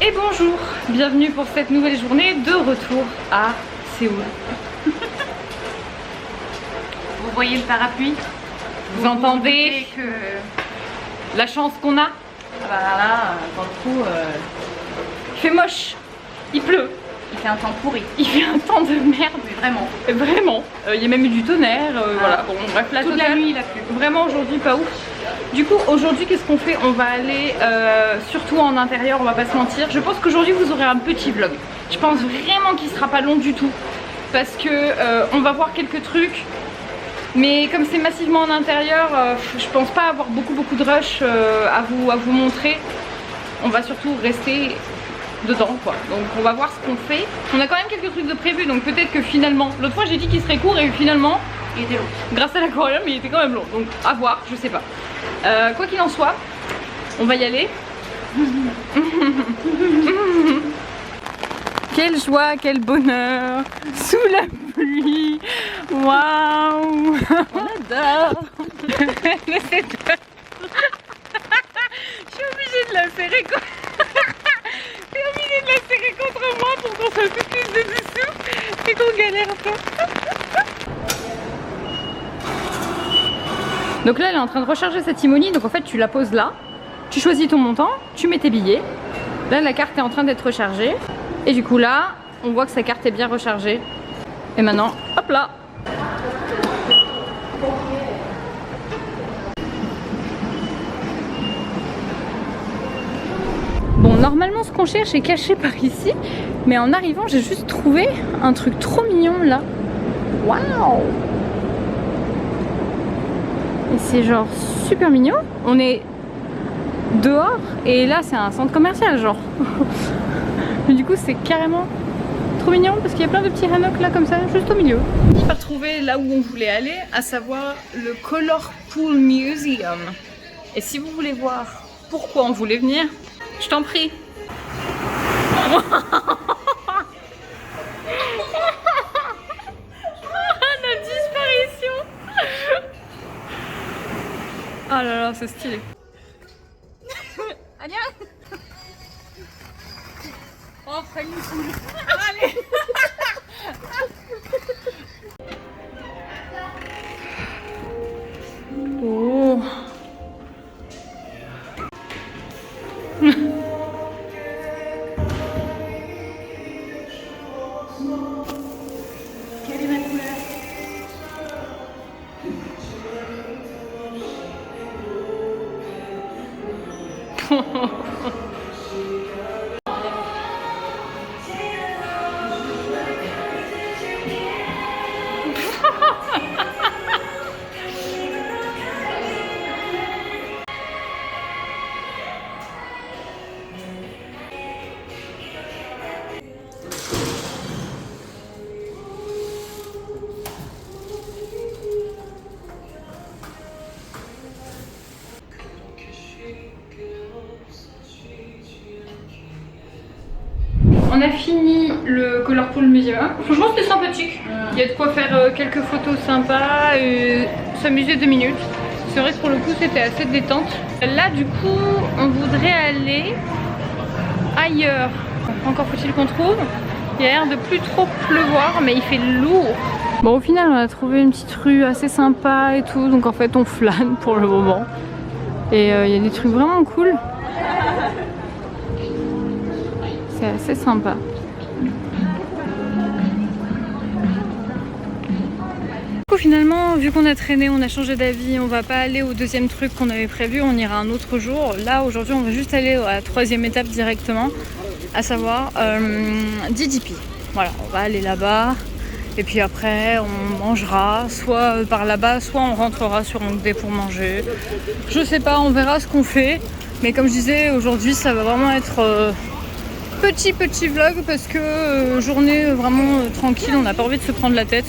Et bonjour, bienvenue pour cette nouvelle journée de retour à Séoul. Vous voyez le parapluie? Vous entendez que... la chance qu'on a? Voilà, dans le coup, Il fait moche, il pleut, il fait un temps pourri. il fait un temps de merde. Mais vraiment. Vraiment, il y a même eu du tonnerre, voilà, bon bref, la Toute la totale. nuit il a plu. Vraiment aujourd'hui pas ouf. Du coup aujourd'hui qu'est-ce qu'on fait? On va aller surtout en intérieur, on va pas se mentir. Je pense qu'aujourd'hui vous aurez un petit vlog. Je pense vraiment qu'il sera pas long du tout. Parce que on va voir quelques trucs. Mais comme c'est massivement en intérieur, je pense pas avoir beaucoup de rush à vous montrer. On va surtout rester dedans quoi. Donc on va voir ce qu'on fait. On a quand même quelques trucs de prévu, donc peut-être que finalement, l'autre fois j'ai dit qu'il serait court et finalement Il était long. grâce à l'aquarium il était quand même long. Donc à voir, je sais pas. Quoi qu'il en soit, on va y aller. Quelle joie, quel bonheur, sous la pluie, waouh, on adore. Je suis obligée de la serrer contre moi pour qu'on soit tout plus de dessous et qu'on galère pas. Donc là elle est en train de recharger sa timonie, donc en fait tu la poses là, tu choisis ton montant, tu mets tes billets. Là la carte est en train d'être rechargée. Et du coup là, on voit que sa carte est bien rechargée. Et maintenant, hop là. Bon, normalement ce qu'on cherche est caché par ici. Mais en arrivant, j'ai juste trouvé un truc trop mignon là. Waouh! Et c'est genre super mignon. On est dehors et là c'est un centre commercial genre. Mais du coup c'est carrément trop mignon parce qu'il y a plein de petits hanoks là comme ça juste au milieu. On va trouver là où on voulait aller, à savoir le Colorpool Museum. Et si vous voulez voir pourquoi on voulait venir, je t'en prie. La disparition. Oh là là, c'est stylé. Anya. Oh, ça nous saoule. Allez. Oh. Quelle est ma couleur? On a fini le Colorpool Museum. Franchement c'était sympathique. Il y a de quoi faire quelques photos sympas et s'amuser 2 minutes. C'est vrai que pour le coup c'était assez détente. Là du coup on voudrait aller ailleurs. Encore faut-il qu'on trouve. Il y a l'air de plus trop pleuvoir mais il fait lourd. Bon au final on a trouvé une petite rue assez sympa et tout. Donc en fait on flâne pour le moment. Et il y a des trucs vraiment cool. C'est assez sympa. Du coup finalement, vu qu'on a traîné, on a changé d'avis, on va pas aller au deuxième truc qu'on avait prévu, on ira un autre jour. Là aujourd'hui on va juste aller à la troisième étape directement, à savoir DDP. Voilà, on va aller là-bas et puis après on mangera soit par là-bas, soit on rentrera sur Hongdae pour manger. Je sais pas, on verra ce qu'on fait. Mais comme je disais, aujourd'hui ça va vraiment être... petit vlog parce que journée vraiment tranquille, on n'a pas envie de se prendre la tête.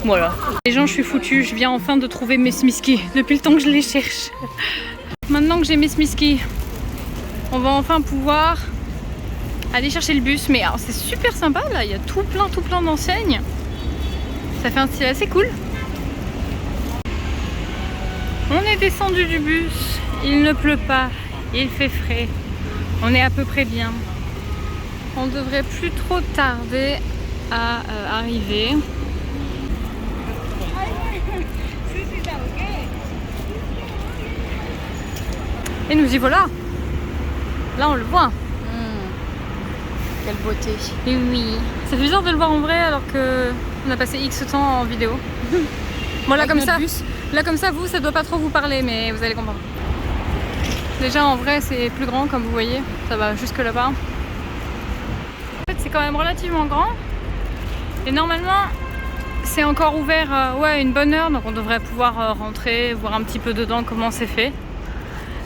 Voilà. Les gens, je suis foutue, je viens enfin de trouver mes Smisky depuis le temps que je les cherche. Maintenant que j'ai mes Smisky, on va enfin pouvoir aller chercher le bus. Mais alors c'est super sympa là, il y a tout plein d'enseignes. Ça fait un style assez cool. On est descendu du bus, il ne pleut pas, il fait frais. On est à peu près bien. On devrait plus trop tarder à arriver. Et nous y voilà. Là on le voit. Quelle beauté. Et oui. Ça fait bizarre de le voir en vrai alors que on a passé X temps en vidéo. Bon là comme ça, vous, ça doit pas trop vous parler, mais vous allez comprendre. Déjà en vrai c'est plus grand comme vous voyez, ça va jusque là-bas. En fait c'est quand même relativement grand. Et normalement c'est encore ouvert une bonne heure, donc on devrait pouvoir rentrer, voir un petit peu dedans comment c'est fait.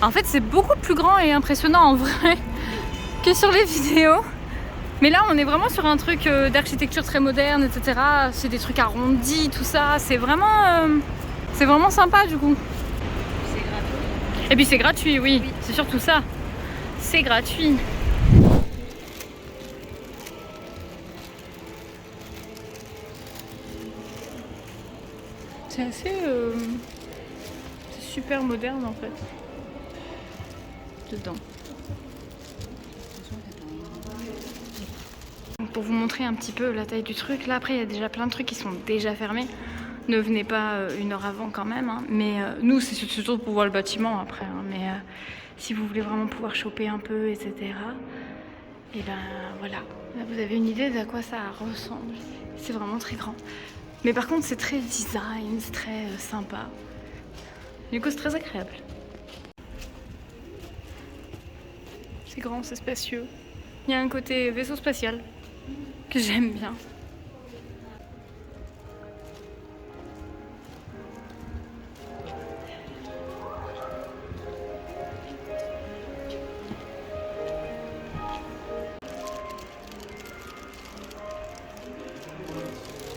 En fait c'est beaucoup plus grand et impressionnant en vrai que sur les vidéos. Mais là on est vraiment sur un truc d'architecture très moderne, etc. C'est des trucs arrondis, tout ça. C'est vraiment sympa du coup. C'est gratuit. Et puis c'est gratuit, oui. C'est surtout ça. C'est gratuit. C'est assez... c'est super moderne en fait. Dedans. Donc pour vous montrer un petit peu la taille du truc, là après il y a déjà plein de trucs qui sont déjà fermés. Ne venez pas une heure avant quand même, hein. Mais nous c'est surtout pour voir le bâtiment après, hein. Mais si vous voulez vraiment pouvoir choper un peu, etc. Et ben voilà, là, vous avez une idée de à quoi ça ressemble. C'est vraiment très grand. Mais par contre c'est très design, c'est très sympa. Du coup c'est très agréable. C'est grand, c'est spacieux. Il y a un côté vaisseau spatial que j'aime bien.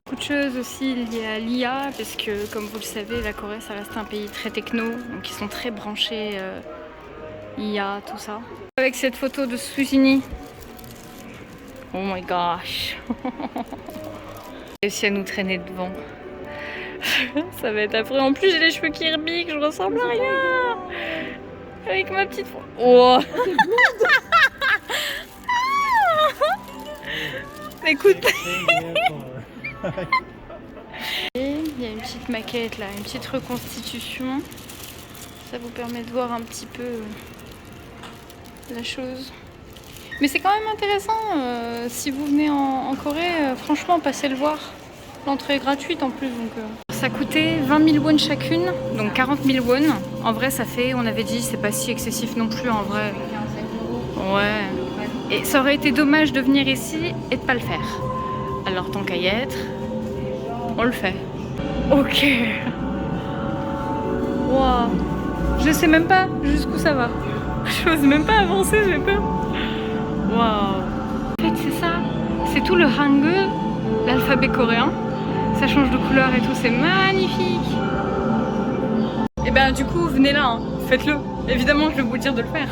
Beaucoup de choses aussi liées à l'IA, parce que comme vous le savez, la Corée ça reste un pays très techno, donc ils sont très branchés IA, tout ça. Avec cette photo de Suzini. Oh my gosh. J'ai réussi à nous traîner devant. Ça va être affreux. En plus j'ai les cheveux qui rebiquent, je ressemble à rien. Avec ma petite... Oh. Écoute. Et il y a une petite maquette là, une petite reconstitution. Ça vous permet de voir un petit peu la chose. Mais c'est quand même intéressant, si vous venez en Corée, franchement passez le voir. L'entrée est gratuite en plus donc... Ça coûtait 20 000 won chacune, donc 40 000 won. En vrai ça fait, on avait dit, c'est pas si excessif non plus en vrai. Ouais. Et ça aurait été dommage de venir ici et de pas le faire. Alors tant qu'à y être, on le fait. Ok. Waouh. Je sais même pas jusqu'où ça va. J'ose même pas avancer, j'ai peur. Waouh. En fait c'est ça, c'est tout le hangul, l'alphabet coréen. Ça change de couleur et tout, c'est magnifique. Et ben du coup venez là, hein. Faites-le. Évidemment je vais vous dire de le faire.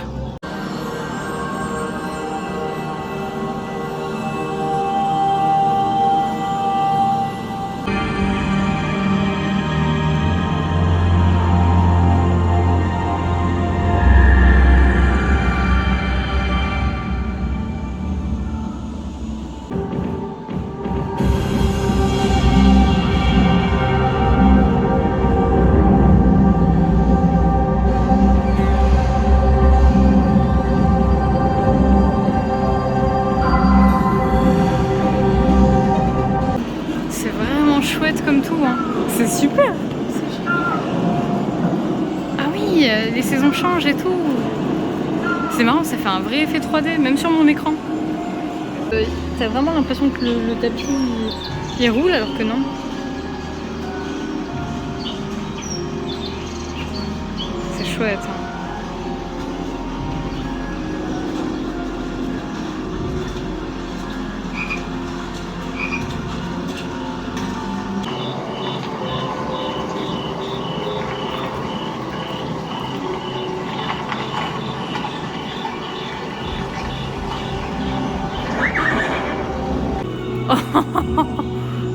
Chouette comme tout, hein. C'est super. Ah oui, les saisons changent et tout. C'est marrant, ça fait un vrai effet 3D, même sur mon écran. T'as vraiment l'impression que le tapis il roule alors que non. C'est chouette, hein.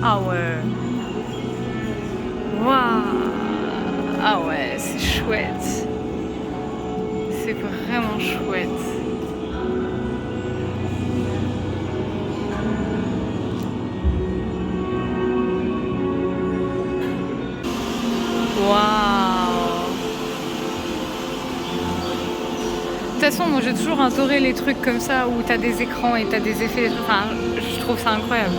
Ah ouais. Waouh. Ah ouais, c'est chouette. C'est vraiment chouette. toute façon, moi j'ai toujours adoré les trucs comme ça où t'as des écrans et t'as des effets. Enfin, je trouve ça incroyable.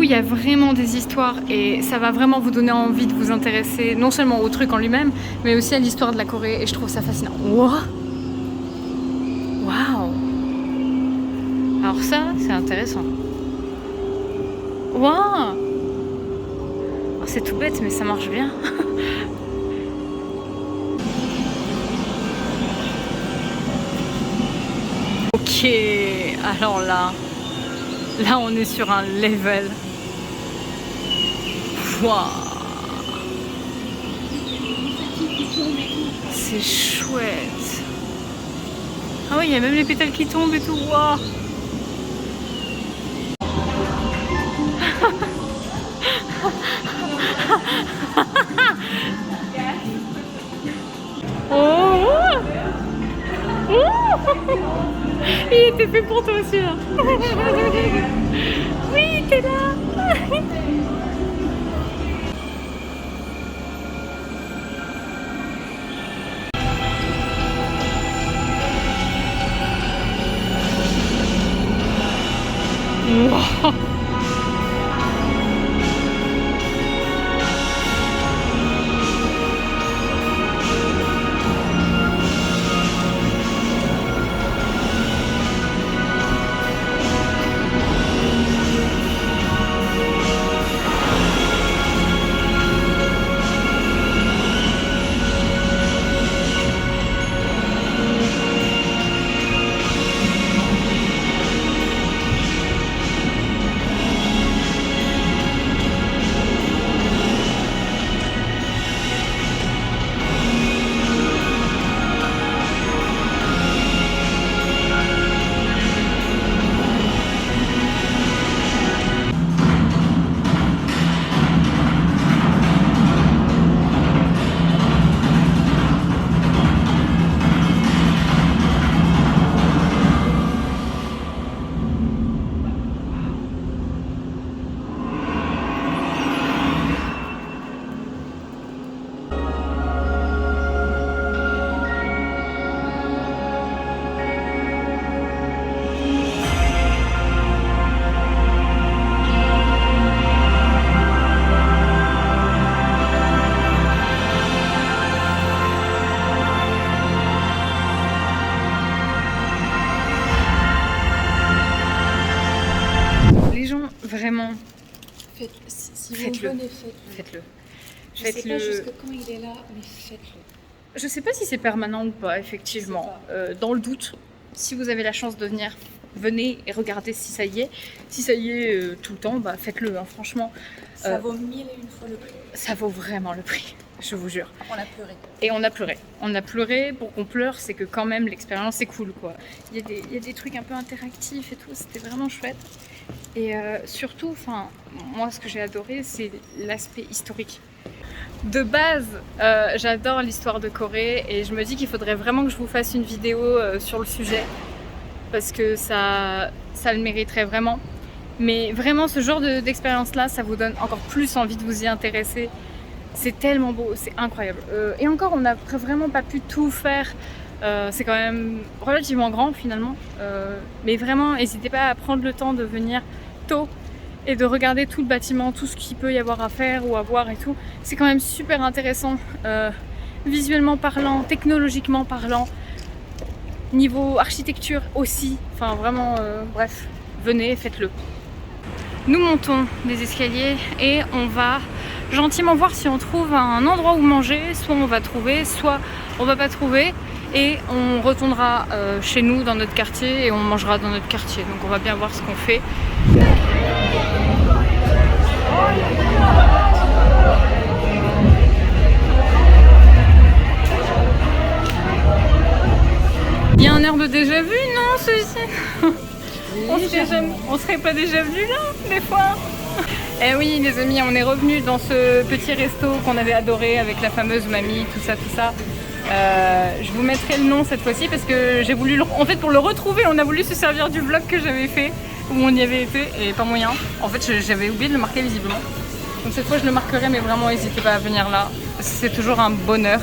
Il y a vraiment des histoires et ça va vraiment vous donner envie de vous intéresser non seulement au truc en lui-même, mais aussi à l'histoire de la Corée et je trouve ça fascinant. Waouh! Alors ça, c'est intéressant. Waouh! C'est tout bête, mais ça marche bien. Ok, alors là on est sur un level. Waouh, c'est chouette. Ah oui, il y a même les pétales qui tombent et tout. Waouh. Oh. Il était fait pour toi aussi là. Oui, t'es là. Wow. Vraiment, si faites-le. vous venez, faites-le. Faites-le. Je sais pas jusqu'à quand il est là, mais faites-le. Je sais pas si c'est permanent ou pas, effectivement. Dans le doute, si vous avez la chance de venir, venez et regardez si ça y est. Si ça y est tout le temps, bah faites-le, hein, franchement. Ça vaut 1001 fois le prix. Ça vaut vraiment le prix, je vous jure. On a pleuré. Et on a pleuré. On a pleuré, pour qu'on pleure, c'est que quand même l'expérience est cool, quoi. Il y a des trucs un peu interactifs et tout, c'était vraiment chouette. Et surtout, enfin, moi ce que j'ai adoré, c'est l'aspect historique. De base, j'adore l'histoire de Corée et je me dis qu'il faudrait vraiment que je vous fasse une vidéo sur le sujet parce que ça le mériterait vraiment. Mais vraiment, ce genre d'expérience-là, ça vous donne encore plus envie de vous y intéresser. C'est tellement beau, c'est incroyable. Et encore, on n'a vraiment pas pu tout faire. C'est quand même relativement grand finalement. Mais vraiment, n'hésitez pas à prendre le temps de venir tôt et de regarder tout le bâtiment, tout ce qu'il peut y avoir à faire ou à voir et tout. C'est quand même super intéressant, visuellement parlant, technologiquement parlant, niveau architecture aussi. Enfin vraiment, bref, venez, faites-le. Nous montons des escaliers et on va gentiment voir si on trouve un endroit où manger. Soit on va trouver, soit on va pas trouver. Et on retournera chez nous dans notre quartier et on mangera dans notre quartier. Donc on va bien voir ce qu'on fait. y a un air de déjà vu, non, ceci? On serait pas déjà venu là, des fois? Eh oui, les amis, on est revenus dans ce petit resto qu'on avait adoré avec la fameuse mamie, tout ça, tout ça. Je vous mettrai le nom cette fois-ci parce que j'ai voulu, en fait, pour le retrouver, on a voulu se servir du vlog que j'avais fait où on y avait été et pas moyen. En fait, j'avais oublié de le marquer visiblement. Donc cette fois, je le marquerai, mais vraiment, n'hésitez pas à venir là. C'est toujours un bonheur.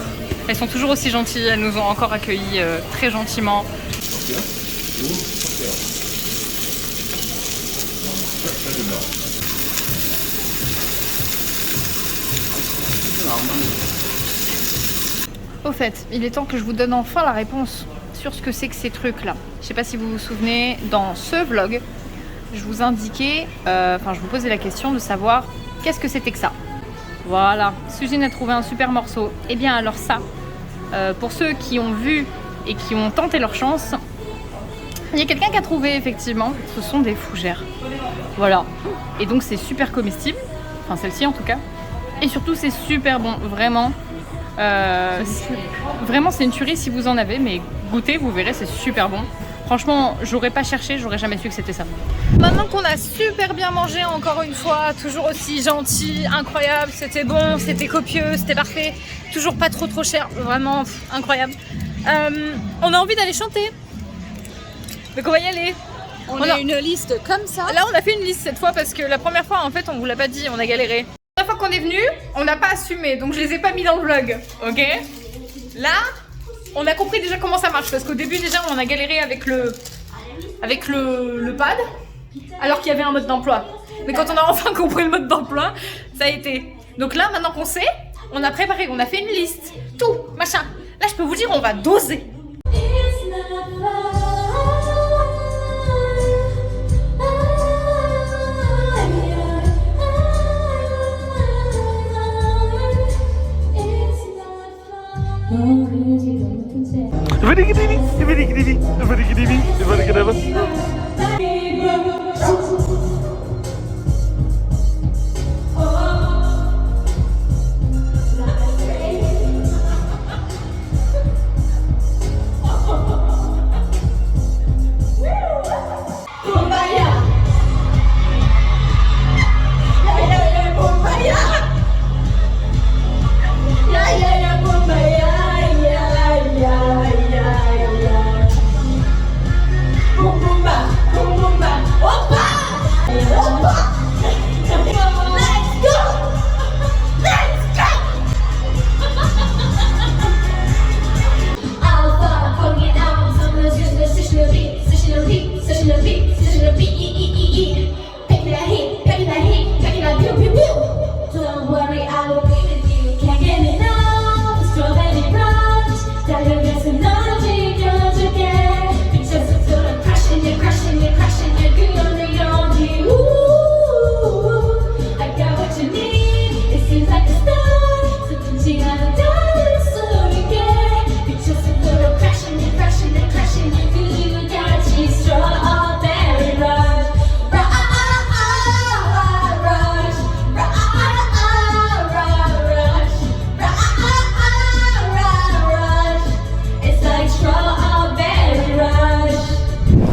Elles sont toujours aussi gentilles. Elles nous ont encore accueillis très gentiment. Au fait, il est temps que je vous donne enfin la réponse sur ce que c'est que ces trucs-là. Je sais pas si vous vous souvenez, dans ce vlog, je vous indiquais, je vous posais la question de savoir qu'est-ce que c'était que ça. Voilà, Sujin a trouvé un super morceau. Et bien alors ça, pour ceux qui ont vu et qui ont tenté leur chance, il y a quelqu'un qui a trouvé effectivement, ce sont des fougères. Voilà, et donc c'est super comestible, enfin celle-ci en tout cas. Et surtout c'est super bon, vraiment. Vraiment c'est une tuerie si vous en avez, mais goûtez, vous verrez, c'est super bon. Franchement, j'aurais pas cherché, j'aurais jamais su que c'était ça. Maintenant qu'on a super bien mangé, encore une fois, toujours aussi gentil, incroyable, c'était bon, c'était copieux, c'était parfait, toujours pas trop cher, vraiment incroyable. On a envie d'aller chanter, donc on va y aller. On a une liste comme ça. Là on a fait une liste cette fois parce que la première fois en fait on vous l'a pas dit, on a galéré. La première fois qu'on est venu, on n'a pas assumé, donc je les ai pas mis dans le vlog, ok? Là, on a compris déjà comment ça marche, parce qu'au début déjà on a galéré avec le pad, alors qu'il y avait un mode d'emploi. Mais quand on a enfin compris le mode d'emploi, ça a été. Donc là, maintenant qu'on sait, on a préparé, on a fait une liste, tout, machin. Là je peux vous dire, on va doser.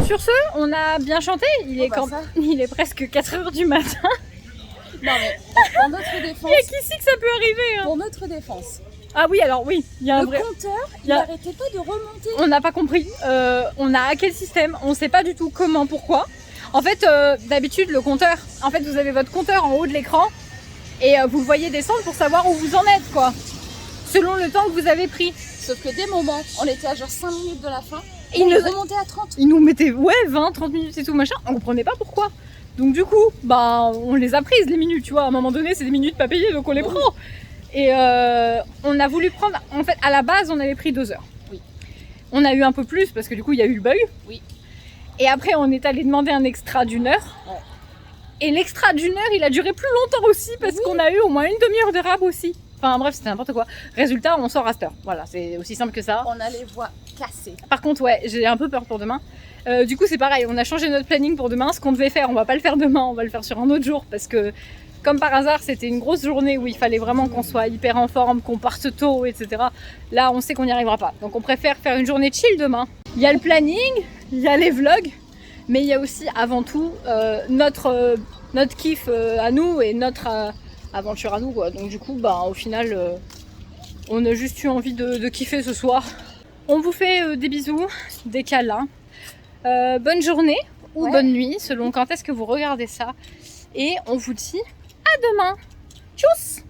Sur ce, on a bien chanté, il est presque 4h du matin. Non mais, pour notre défense... Il y a qu'ici que ça peut arriver hein. Pour notre défense. Ah oui, alors oui, il y a un vrai... Le compteur, il n'arrêtait pas de remonter. On n'a pas compris, on a hacké le système, on ne sait pas du tout comment, pourquoi. En fait, d'habitude, le compteur, en fait, vous avez votre compteur en haut de l'écran et vous le voyez descendre pour savoir où vous en êtes, quoi. Selon le temps que vous avez pris. Sauf que des moments, on était à genre 5 minutes de la fin, et il remontait à 30. Ils nous mettaient, 20, 30 minutes et tout, machin, on comprenait pas pourquoi. Donc du coup, bah, on les a prises, les minutes, tu vois. À un moment donné, c'est des minutes pas payées, donc on les prend. Et on a voulu prendre, en fait, à la base, on avait pris 2 heures. Oui. On a eu un peu plus, parce que du coup, il y a eu le bug. Oui. Et après, on est allé demander un extra d'1 heure. Ouais. Et l'extra d'1 heure, il a duré plus longtemps aussi, parce qu'on a eu au moins une demi-heure de rab aussi. Enfin bref, c'était n'importe quoi. Résultat, on sort à cette heure. Voilà, c'est aussi simple que ça. On a les voies cassées. Par contre, ouais, j'ai un peu peur pour demain. Du coup, c'est pareil, on a changé notre planning pour demain. Ce qu'on devait faire, on va pas le faire demain, on va le faire sur un autre jour parce que, comme par hasard, c'était une grosse journée où il fallait vraiment qu'on soit hyper en forme, qu'on parte tôt, etc. Là, on sait qu'on n'y arrivera pas. Donc, on préfère faire une journée chill demain. Il y a le planning, il y a les vlogs, mais il y a aussi, avant tout, notre kiff à nous et notre aventure à nous, quoi. Donc, du coup, bah, au final, on a juste eu envie de kiffer ce soir. On vous fait des bisous, des câlins. Bonne journée ou bonne nuit, selon quand est-ce que vous regardez ça. Et on vous dit à demain. Tchuss!